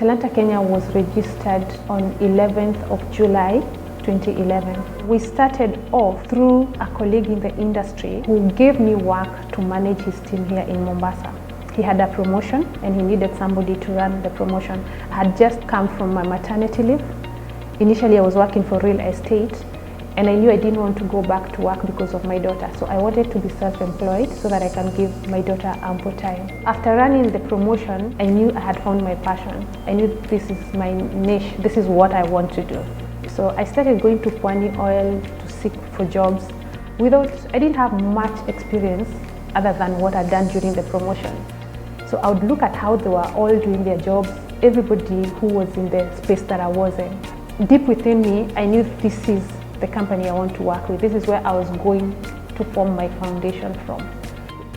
Talanta Kenya was registered on 11th of July 2011. We started off through a colleague in the industry who gave me work to manage his team here in Mombasa. He had a promotion and he needed somebody to run the promotion. I had just come from my maternity leave. Initially I was working for real estate and I knew I didn't want to go back to work because of my daughter. So I wanted to be self-employed so that I can give my daughter ample time. After running the promotion, I knew I had found my passion. I knew this is my niche, this is what I want to do. So I started going to Pwani Oil to seek for jobs. I didn't have much experience other than what I'd done during the promotion. So I would look at how they were all doing their jobs, everybody who was in the space that I was in. Deep within me, I knew this is the company I want to work with. This is where I was going to form my foundation from.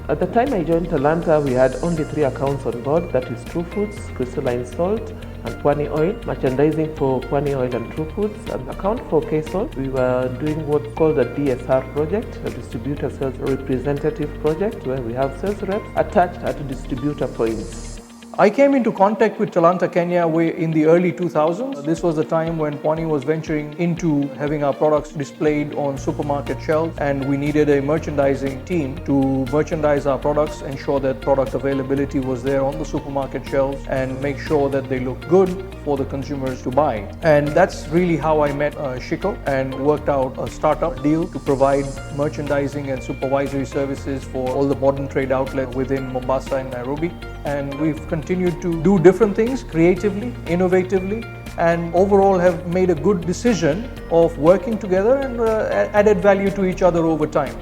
At the time I joined Talanta, we had only 3 accounts on board, that is True Foods, Crystalline Salt, and Pwani Oil, merchandising for Pwani Oil and True Foods, and account for K-Salt. We were doing what's called a DSR project, a distributor sales representative project, where we have sales reps attached at distributor points. I came into contact with Talanta Kenya in the early 2000s. This was the time when Pwani was venturing into having our products displayed on supermarket shelves, and we needed a merchandising team to merchandise our products, ensure that product availability was there on the supermarket shelves, and make sure that they look good for the consumers to buy. And that's really how I met Shiko and worked out a startup deal to provide merchandising and supervisory services for all the modern trade outlets within Mombasa and Nairobi. And we've continued to do different things creatively, innovatively, and overall have made a good decision of working together and added value to each other over time.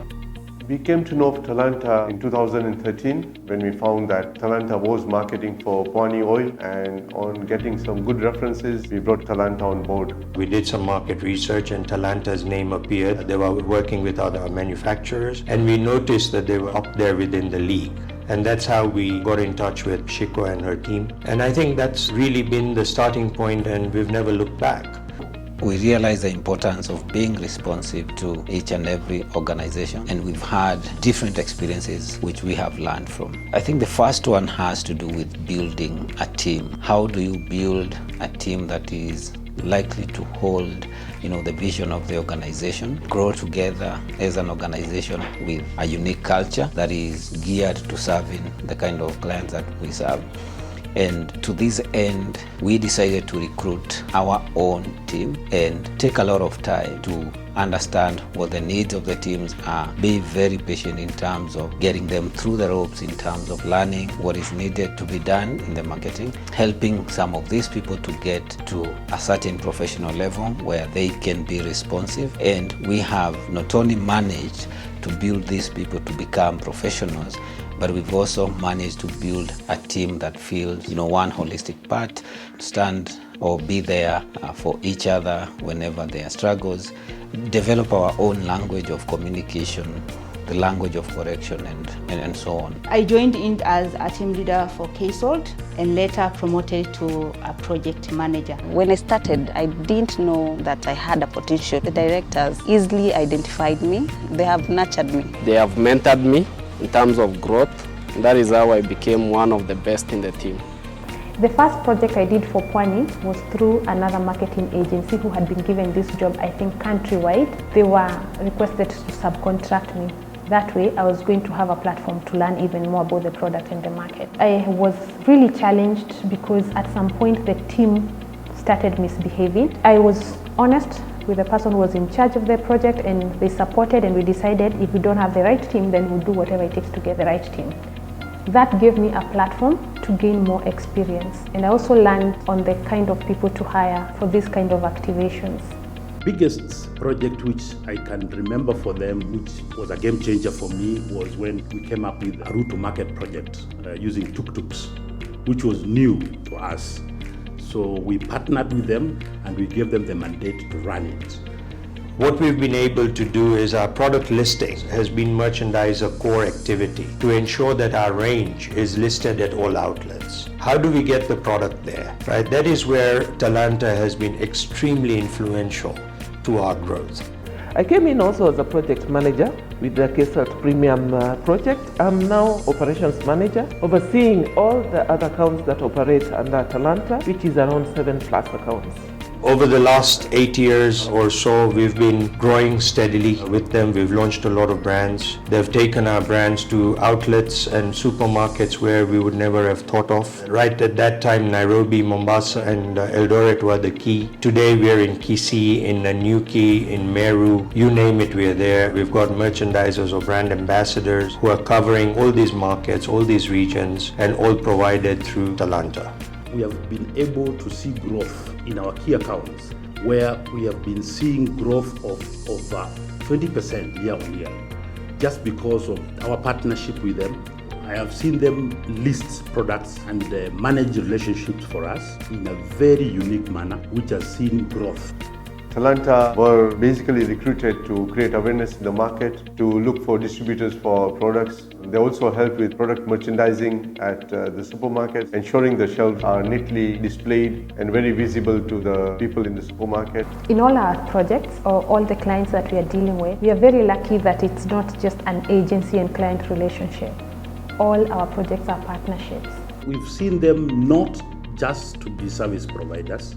We came to know of Talanta in 2013 when we found that Talanta was marketing for Pwani Oil, and on getting some good references, we brought Talanta on board. We did some market research and Talanta's name appeared. They were working with other manufacturers and we noticed that they were up there within the league. And that's how we got in touch with Shiko and her team. And I think that's really been the starting point and we've never looked back. We realize the importance of being responsive to each and every organization, and we've had different experiences which we have learned from. I think the first one has to do with building a team. How do you build a team that is likely to hold the vision of the organization, grow together as an organization with a unique culture that is geared to serving the kind of clients that we serve. And to this end, we decided to recruit our own team and take a lot of time to understand what the needs of the teams are, be very patient in terms of getting them through the ropes, in terms of learning what is needed to be done in the marketing, helping some of these people to get to a certain professional level where they can be responsive. And we have not only managed to build these people to become professionals, but we've also managed to build a team that feels, one holistic part, to stand or be there for each other whenever there are struggles, develop our own language of communication, the language of correction, and so on. I joined in as a team leader for K-Salt and later promoted to a project manager. When I started, I didn't know that I had a potential. The directors easily identified me. They have nurtured me. They have mentored me in terms of growth. That is how I became one of the best in the team. The first project I did for Pwani was through another marketing agency who had been given this job, I think countrywide. They were requested to subcontract me. That way I was going to have a platform to learn even more about the product and the market. I was really challenged because at some point the team started misbehaving. I was honest with the person who was in charge of the project and they supported, and we decided if we don't have the right team, then we'll do whatever it takes to get the right team. That gave me a platform to gain more experience, and I also learned on the kind of people to hire for this kind of activations. Biggest project which I can remember for them, which was a game changer for me, was when we came up with a route to market project using tuk-tuks, which was new to us. So we partnered with them and we gave them the mandate to run it. What we've been able to do is our product listing has been merchandised a core activity to ensure that our range is listed at all outlets. How do we get the product there, right? That is where Talanta has been extremely influential to our growth. I came in also as a project manager with the K-Salt Premium project. I'm now operations manager, overseeing all the other accounts that operate under Talanta, which is around 7+ accounts. Over the last 8 years or so, we've been growing steadily with them. We've launched a lot of brands. They've taken our brands to outlets and supermarkets where we would never have thought of. Right at that time, Nairobi, Mombasa and Eldoret were the key. Today, we're in Kisii, in Nanyuki, in Meru. You name it, we're there. We've got merchandisers or brand ambassadors who are covering all these markets, all these regions, and all provided through Talanta. We have been able to see growth in our key accounts, where we have been seeing growth of over 20% year on year, just because of our partnership with them. I have seen them list products and manage relationships for us in a very unique manner, which has seen growth. Talanta were basically recruited to create awareness in the market, to look for distributors for our products. They also help with product merchandising at the supermarkets, ensuring the shelves are neatly displayed and very visible to the people in the supermarket. In all our projects or all the clients that we are dealing with, we are very lucky that it's not just an agency and client relationship. All our projects are partnerships. We've seen them not just to be service providers,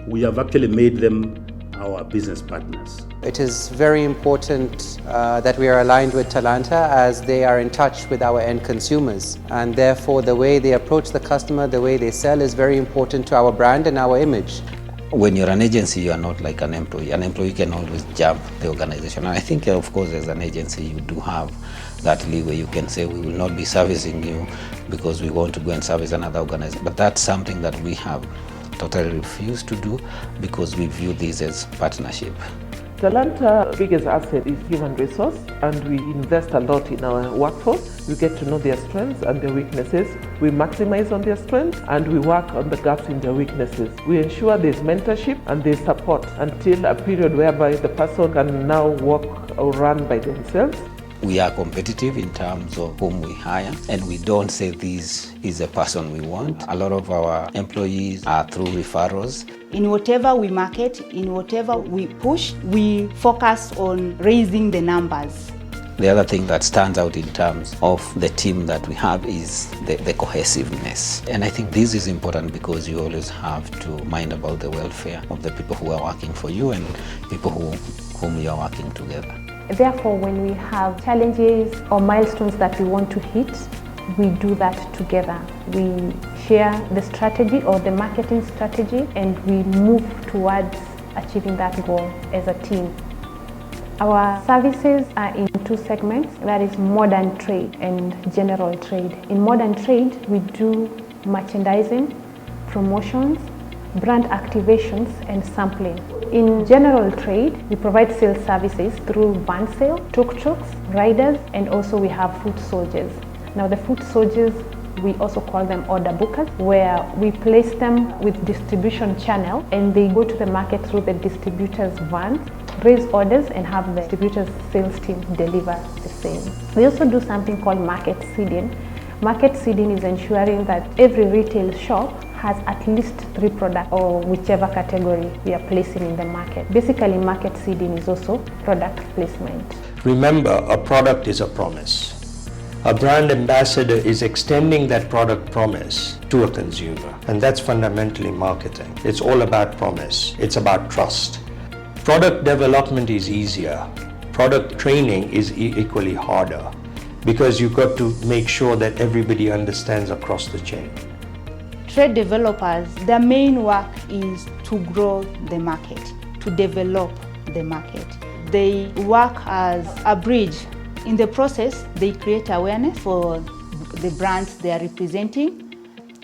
we have actually made them our business partners. It is very important that we are aligned with Talanta, as they are in touch with our end consumers, and therefore the way they approach the customer, the way they sell is very important to our brand and our image. When you're an agency, you are not like an employee. An employee can always jump the organization. And I think, of course, as an agency, you do have that leeway. You can say, we will not be servicing you because we want to go and service another organization. But that's something that we have totally refused to do, because we view this as partnership. Talanta's biggest asset is human resource, and we invest a lot in our workforce. We get to know their strengths and their weaknesses. We maximize on their strengths and we work on the gaps in their weaknesses. We ensure there's mentorship and there's support until a period whereby the person can now walk or run by themselves. We are competitive in terms of whom we hire, and we don't say this is a person we want. A lot of our employees are through referrals. In whatever we market, in whatever we push, we focus on raising the numbers. The other thing that stands out in terms of the team that we have is the cohesiveness. And I think this is important because you always have to mind about the welfare of the people who are working for you and people whom you are working together. Therefore, when we have challenges or milestones that we want to hit, we do that together. We share the strategy or the marketing strategy, and we move towards achieving that goal as a team. Our services are in two segments, that is modern trade and general trade. In modern trade, we do merchandising, promotions, brand activations and sampling. In general trade, we provide sales services through van sale, tuk-tuks, riders, and also we have foot soldiers. Now the foot soldiers, we also call them order bookers, where we place them with distribution channel and they go to the market through the distributor's vans, raise orders and have the distributor's sales team deliver the same. We also do something called market seeding. Market seeding is ensuring that every retail shop has at least 3 products or whichever category we are placing in the market. Basically, market seeding is also product placement. Remember, a product is a promise. A brand ambassador is extending that product promise to a consumer, and that's fundamentally marketing. It's all about promise. It's about trust. Product development is easier. Product training is equally harder, because you've got to make sure that everybody understands across the chain. Trade developers, their main work is to grow the market, to develop the market. They work as a bridge. In the process, they create awareness for the brands they are representing.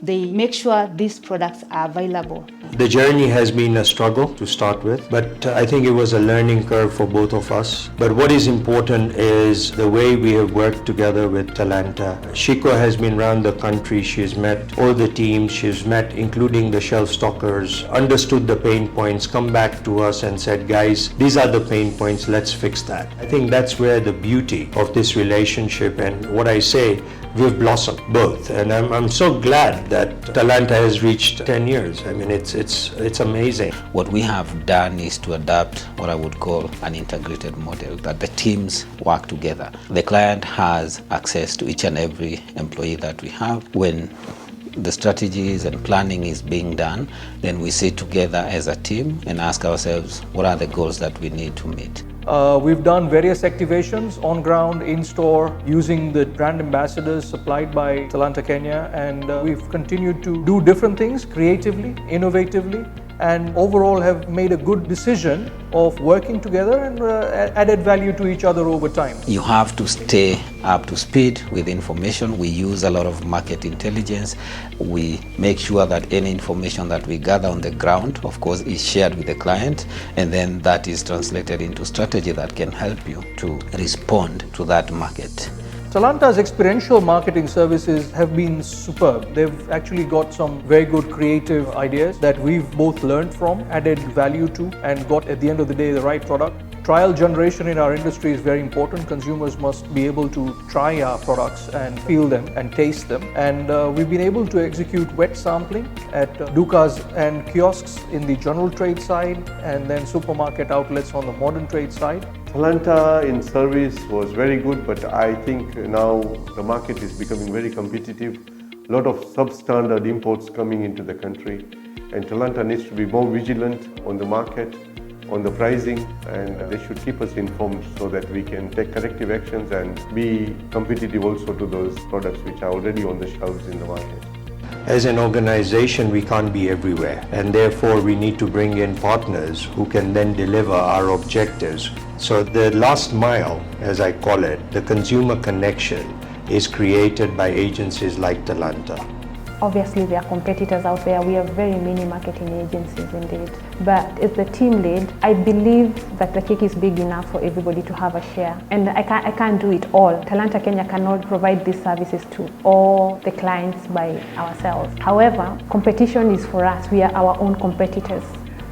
They make sure these products are available. The journey has been a struggle to start with, but I think it was a learning curve for both of us. But what is important is the way we have worked together with Talanta. Shiko has been around the country. She's met all the teams. She's met including the shelf stockers, understood the pain points, come back to us and said, guys, these are the pain points, let's fix that. I think that's where the beauty of this relationship, and what I say, we've blossomed both. And I'm so glad that Talanta has reached 10 years. I mean, it's amazing. What we have done is to adapt what I would call an integrated model, that the teams work together. The client has access to each and every employee that we have. When the strategies and planning is being done, then we sit together as a team and ask ourselves, what are the goals that we need to meet? We've done various activations on ground, in store, using the brand ambassadors supplied by Talanta Kenya, and we've continued to do different things creatively, innovatively, and overall have made a good decision of working together and added value to each other over time. You have to stay up to speed with information. We use a lot of market intelligence. We make sure that any information that we gather on the ground, of course, is shared with the client, and then that is translated into strategy that can help you to respond to that market. Talanta's experiential marketing services have been superb. They've actually got some very good creative ideas that we've both learned from, added value to, and got at the end of the day the right product. Trial generation in our industry is very important. Consumers must be able to try our products and feel them and taste them. And we've been able to execute wet sampling at dukas and kiosks in the general trade side, and then supermarket outlets on the modern trade side. Talanta in service was very good, but I think now the market is becoming very competitive. A lot of substandard imports coming into the country, and Talanta needs to be more vigilant on the market, on the pricing, and they should keep us informed so that we can take corrective actions and be competitive also to those products which are already on the shelves in the market. As an organization, we can't be everywhere, and therefore we need to bring in partners who can then deliver our objectives. So the last mile, as I call it, the consumer connection, is created by agencies like Talanta. Obviously, there are competitors out there. We have very many marketing agencies indeed. But as the team lead, I believe that the cake is big enough for everybody to have a share. And I can't do it all. Talanta Kenya cannot provide these services to all the clients by ourselves. However, competition is for us. We are our own competitors.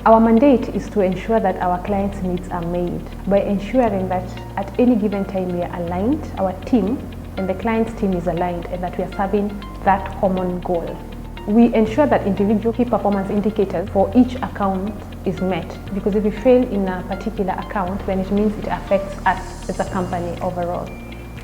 Our mandate is to ensure that our clients' needs are made by ensuring that at any given time we are aligned, our team and the client's team is aligned, and that we are serving that common goal. We ensure that individual key performance indicators for each account is met, because if we fail in a particular account, then it means it affects us as a company overall.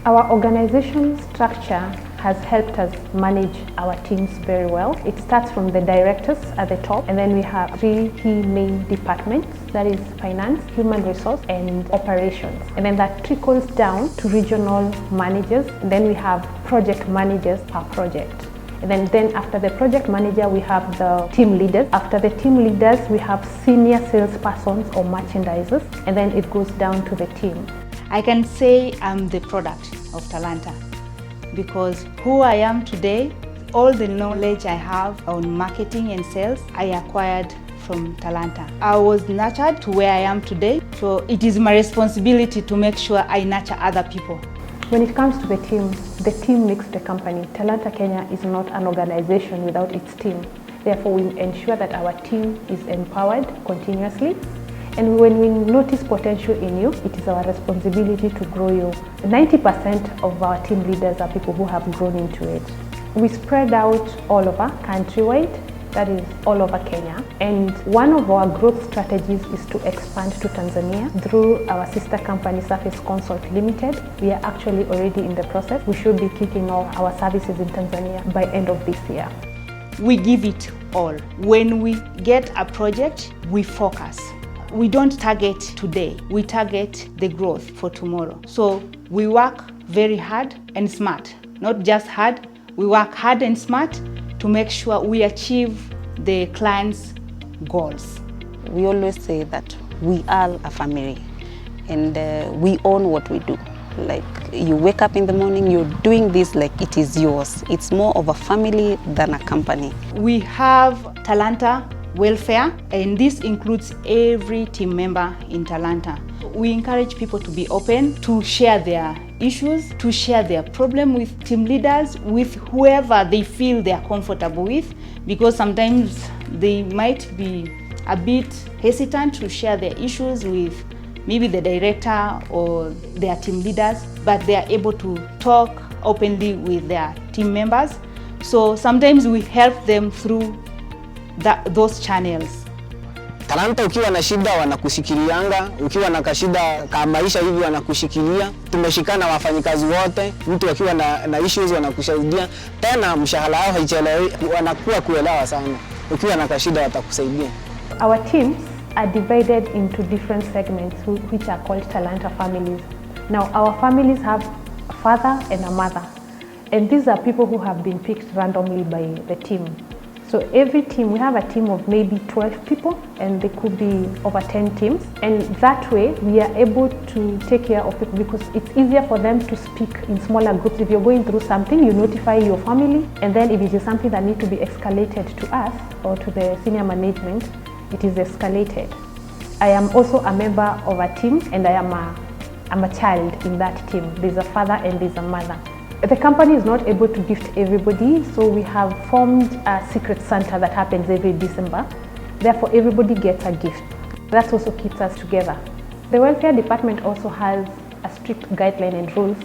Our organization structure has helped us manage our teams very well. It starts from the directors at the top, and then we have 3 key main departments, that is finance, human resource, and operations. And then that trickles down to regional managers, and then we have project managers per project. And then after the project manager, we have the team leaders. After the team leaders, we have senior salespersons or merchandisers, and then it goes down to the team. I can say I'm the product of Talanta, because who I am today, all the knowledge I have on marketing and sales, I acquired from Talanta. I was nurtured to where I am today, so it is my responsibility to make sure I nurture other people. When it comes to the team makes the company. Talanta Kenya is not an organization without its team. Therefore, we ensure that our team is empowered continuously. And when we notice potential in you, it is our responsibility to grow you. 90% of our team leaders are people who have grown into it. We spread out all over countrywide, that is all over Kenya. And one of our growth strategies is to expand to Tanzania through our sister company, Surface Consult Limited. We are actually already in the process. We should be kicking off our services in Tanzania by end of this year. We give it all. When we get a project, we focus. We don't target today, we target the growth for tomorrow. So we work very hard and smart. Not just hard, we work hard and smart to make sure we achieve the client's goals. We always say that we are a family, and we own what we do. Like, you wake up in the morning, you're doing this like it is yours. It's more of a family than a company. We have Talanta welfare, and this includes every team member in Talanta. We encourage people to be open, to share their issues, to share their problem with team leaders, with whoever they feel they are comfortable with, because sometimes they might be a bit hesitant to share their issues with maybe the director or their team leaders, but they are able to talk openly with their team members. So sometimes we help them through those channels. Talanta ukiwa na shida wanakushikilianga, ukiwa na kashida ka maisha hivi wanakushikilia. Tumeshikana wafanyikazi wote, mtu akiwa na issues wanakusaidia. Tena mshahara wao haichelewi, wanakuwa kuelewa sana. Ukiwa na kashida watakusaidia. Our teams are divided into different segments which are called Talanta families. Now our families have a father and a mother, and these are people who have been picked randomly by the team. So every team, we have a team of maybe 12 people, and there could be over 10 teams. And that way, we are able to take care of people because it's easier for them to speak in smaller groups. If you're going through something, you notify your family, and then if it is something that needs to be escalated to us or to the senior management, it is escalated. I am also a member of a team, and I'm a child in that team. There's a father and there's a mother. The company is not able to gift everybody, so we have formed a secret Santa that happens every December. Therefore, everybody gets a gift. That also keeps us together. The welfare department also has a strict guideline and rules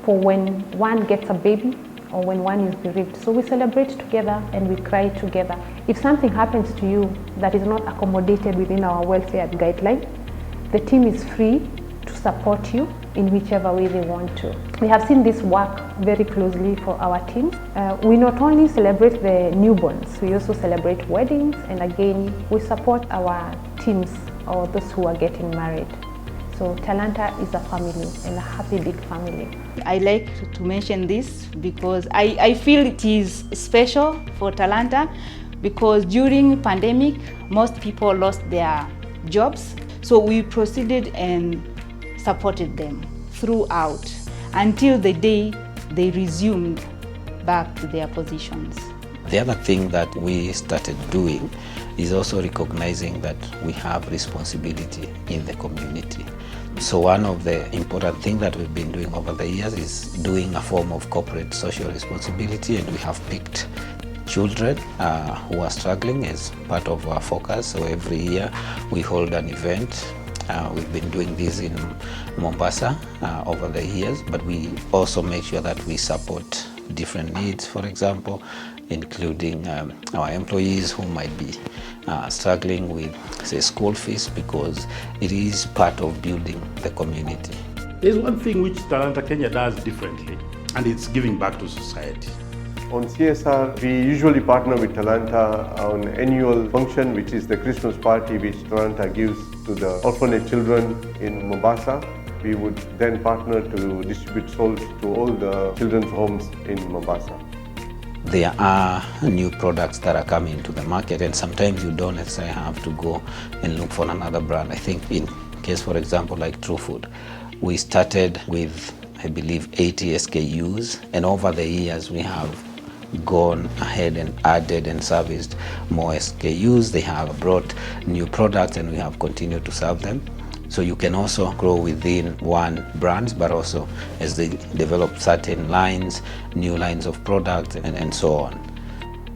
for when one gets a baby or when one is bereaved. So we celebrate together and we cry together. If something happens to you that is not accommodated within our welfare guideline, the team is free to support you in whichever way they want to. We have seen this work very closely for our teams. We not only celebrate the newborns, we also celebrate weddings, and again, we support our teams or those who are getting married. So Talanta is a family, and a happy big family. I like to mention this because I feel it is special for Talanta because during pandemic, most people lost their jobs. So we proceeded and supported them throughout until the day they resumed back to their positions. The other thing that we started doing is also recognizing that we have responsibility in the community. So one of the important things that we've been doing over the years is doing a form of corporate social responsibility, and we have picked children who are struggling as part of our focus. So every year we hold an event. We've been doing this in Mombasa over the years, but we also make sure that we support different needs, for example, including our employees who might be struggling with, say, school fees, because it is part of building the community. There's one thing which Talanta Kenya does differently, and it's giving back to society. On CSR, we usually partner with Talanta on annual function, which is the Christmas party, which Talanta gives to the orphanage children in Mombasa. We would then partner to distribute salt to all the children's homes in Mombasa. There are new products that are coming to the market, and sometimes you don't necessarily have to go and look for another brand. I think in case, for example, like True Food, we started with, I believe, 80 SKUs, and over the years we have gone ahead and added and serviced more SKUs. They have brought new products, and we have continued to serve them. So you can also grow within one brand, but also as they develop certain lines, new lines of products, and so on.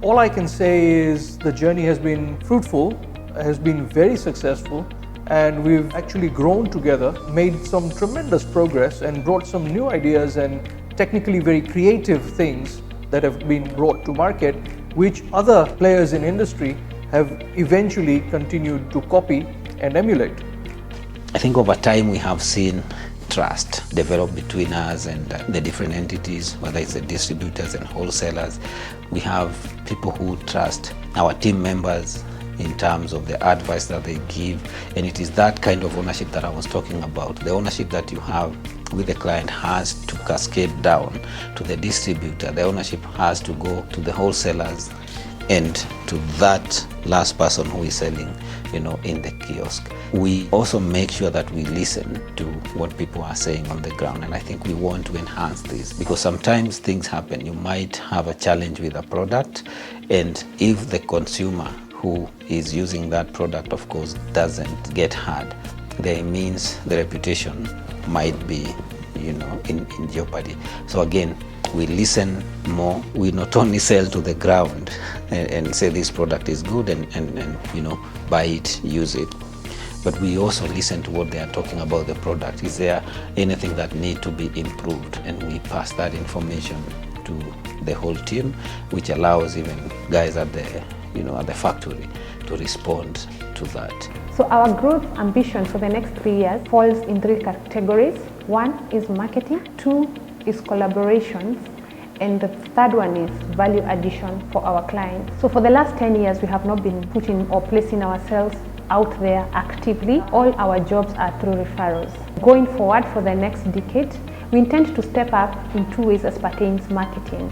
All I can say is the journey has been fruitful, has been very successful, and we've actually grown together, made some tremendous progress, and brought some new ideas and technically very creative things that have been brought to market, which other players in industry have eventually continued to copy and emulate. I think over time we have seen trust develop between us and the different entities, whether it's the distributors and wholesalers. We have people who trust our team members in terms of the advice that they give, and it is that kind of ownership that I was talking about. The ownership that you have with the client has to cascade down to the distributor. The ownership has to go to the wholesalers and to that last person who is selling, in the kiosk. We also make sure that we listen to what people are saying on the ground, and I think we want to enhance this because sometimes things happen. You might have a challenge with a product, and if the consumer who is using that product, of course, doesn't get hurt, then it means the reputation might be, in jeopardy. So again, we listen more. We not only sell to the ground and say this product is good and buy it, use it. but we also listen to what they are talking about the product. Is there anything that need to be improved? And we pass that information to the whole team, which allows even guys at the factory to respond to that. So our growth ambition for the next 3 years falls in 3 categories. 1 is marketing, 2 is collaborations, and the third one is value addition for our clients. So for the last 10 years, we have not been putting or placing ourselves out there actively. All our jobs are through referrals. Going forward for the next decade, we intend to step up in 2 ways as pertains marketing.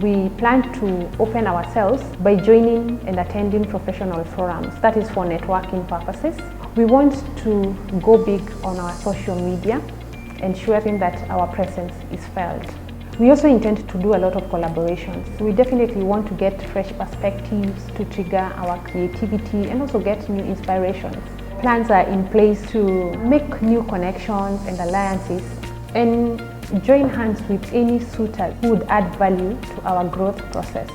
We plan to open ourselves by joining and attending professional forums. That is for networking purposes. We want to go big on our social media, ensuring that our presence is felt. We also intend to do a lot of collaborations. We definitely want to get fresh perspectives to trigger our creativity and also get new inspirations. Plans are in place to make new connections and alliances and join hands with any suitors who would add value to our growth process.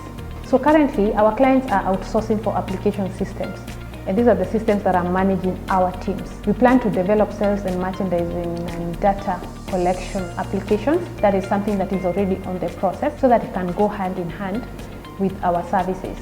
So currently, our clients are outsourcing for application systems, and these are the systems that are managing our teams. We plan to develop sales and merchandising and data collection applications. That is something that is already on the process so that it can go hand in hand with our services.